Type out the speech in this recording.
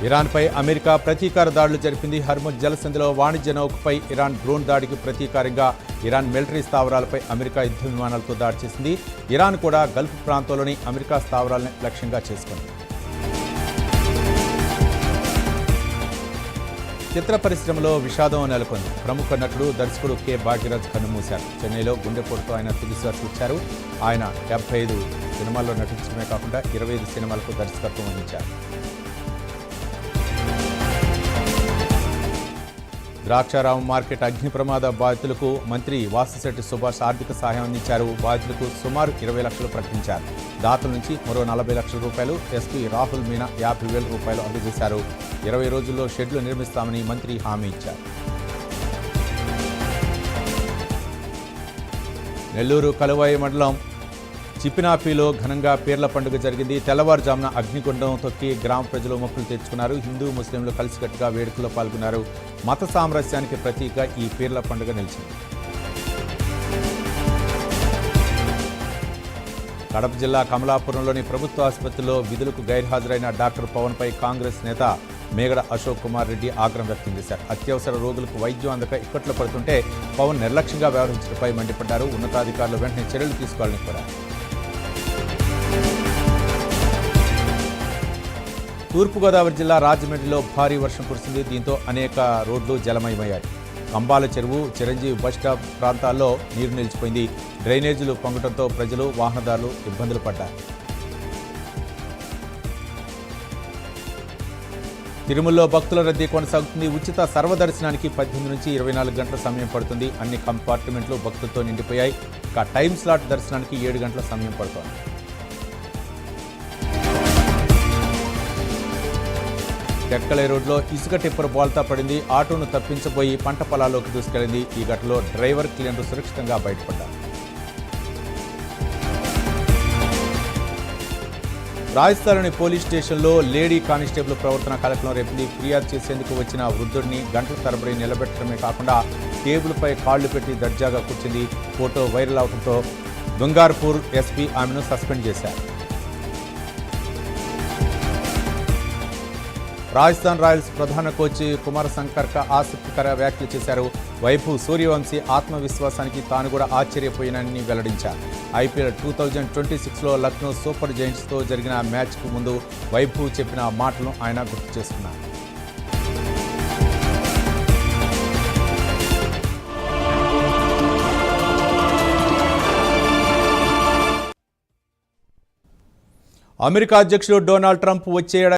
ఇరాన్పై America ప్రతీకార దాడులు జరిపింది. హర్ముజ్ జలసంధిలో వాణిజ్య నౌకపై ఇరాన్ డ్రోన్ దాడికి ప్రతీకారంగా ఇరాన్ మిలిటరీ స్థావరాలపై అమెరికా యుద్ధ విమానాలతో దాడి చేసింది. ఇరాన్ కూడా గల్ఫ్ ప్రాంతంలోని అమెరికా స్థావరాలను లక్ష్యంగా చేసుకుంది. చిత్ర పరిశ్రమలో విషాదం నెలకొంది. ప్రముఖ నటుడు దర్శకుడు కె భాగ్యరాజ్ కన్నుమూశారు. చెన్నైలో గుండెపోటుతో ఆయన తుదిశ్వాస ఇచ్చారు. ఆయన 75 సినిమాల్లో నటించడమే కాకుండా 25 సినిమాలకు దర్శకత్వం వహించారు. ద్రాక్షారామం మార్కెట్ అగ్ని ప్రమాద బాధితులకు మంత్రి వాసిశెట్టి సుభాష్ ఆర్థిక సహాయం అందించారు. బాధితులకు సుమారు 20 లక్షలు ప్రకటించారు. దాతల నుంచి మరో 40 లక్షల రూపాయలు, ఎస్పీ రాహుల్ మీనా 50,000 రూపాయలు అందజేశారు. 20 రోజుల్లో షెడ్లు నిర్మిస్తామని మంత్రి హామీ ఇచ్చారు. నెల్లూరు కలువాయి మండలం చిపినాపిలో ఘనంగా పీర్ల పండుగ జరిగింది. తెల్లవారుజామున అగ్నిగుండం తొక్కి గ్రామ ప్రజలు మొక్కులు తెచ్చుకున్నారు. హిందూ ముస్లింలు కలిసికట్టుగా వేడుకల్లో పాల్గొన్నారు. మత సామరస్యానికి ప్రతీక ఈ పీర్ల పండుగ నిలిచింది. కడప జిల్లా కమలాపురంలోని ప్రభుత్వ ఆసుపత్రిలో విధులకు గైర్హాజరైన డాక్టర్ పవన్పై కాంగ్రెస్ నేత మేగడ అశోక్ కుమార్ రెడ్డి ఆగ్రహం వ్యక్తం చేశారు. అత్యవసర రోగులకు వైద్యం అందక ఇక్కట్లు పడుతుంటే పవన్ నిర్లక్ష్యంగా వ్యవహరించడంపై మండిపడ్డారు. ఉన్నతాధికారులు వెంటనే చర్యలు తీసుకోవాలని కోరారు. తూర్పుగోదావరి జిల్లా రాజమండ్రిలో భారీ వర్షం కురిసింది. దీంతో అనేక రోడ్లు జలమయమయ్యాయి. కంబాల చెరువు, చిరంజీవి బస్టాప్ ప్రాంతాల్లో నీరు నిలిచిపోయింది. డ్రైనేజీలు పొంగడంతో ప్రజలు, వాహనదారులు ఇబ్బందులు పడ్డారు. తిరుమలలో భక్తుల రద్దీ కొనసాగుతుంది. ఉచిత సర్వదర్శనానికి 18 నుంచి 24 గంటల సమయం పడుతుంది. అన్ని కంపార్ట్మెంట్లు భక్తులతో నిండిపోయాయి. ఇక టైం స్లాట్ దర్శనానికి 7 గంటల సమయం పడుతోంది. టెక్కలే రోడ్లో ఇసుక టిప్పర్ బోల్తా పడింది. ఆటోను తప్పించబోయి పంట పొలాల్లోకి దూసుకెళ్లింది. ఈ ఘటనలో డ్రైవర్, క్లీనర్ సురక్షితంగా బయటపడ్డారు. రాజస్థాన్లోని పోలీస్ స్టేషన్లో లేడీ కానిస్టేబుల్ ప్రవర్తన కలకలం రేపింది. ఫిర్యాదు చేసేందుకు వచ్చిన వృద్ధుడిని గంటల తరబడి నిలబెట్టడమే కాకుండా టేబుల్పై కాళ్లు పెట్టి దర్జాగా కూర్చుంది. ఫోటో వైరల్ అవడంతో దుంగార్పూర్ ఎస్పీ ఆమెను సస్పెండ్ చేశారు. రాజస్థాన్ రాయల్స్ ప్రధాన కోచ్ కుమార్ సంకర్క ఆసక్తికర వ్యాఖ్యలు చేశారు. వైభవ్ సూర్యవంశీ ఆత్మవిశ్వాసానికి తాను కూడా ఆశ్చర్యపోయినని వెల్లడించారు. ఐపీఎల్ 2026లో లక్నో సూపర్ జైంట్స్తో జరిగిన మ్యాచ్కు ముందు వైభవ్ చెప్పిన మాటలను ఆయన గుర్తు చేసుకున్నారు. అమెరికా అధ్యక్షుడు డొనాల్డ్ ట్రంప్ వచ్చే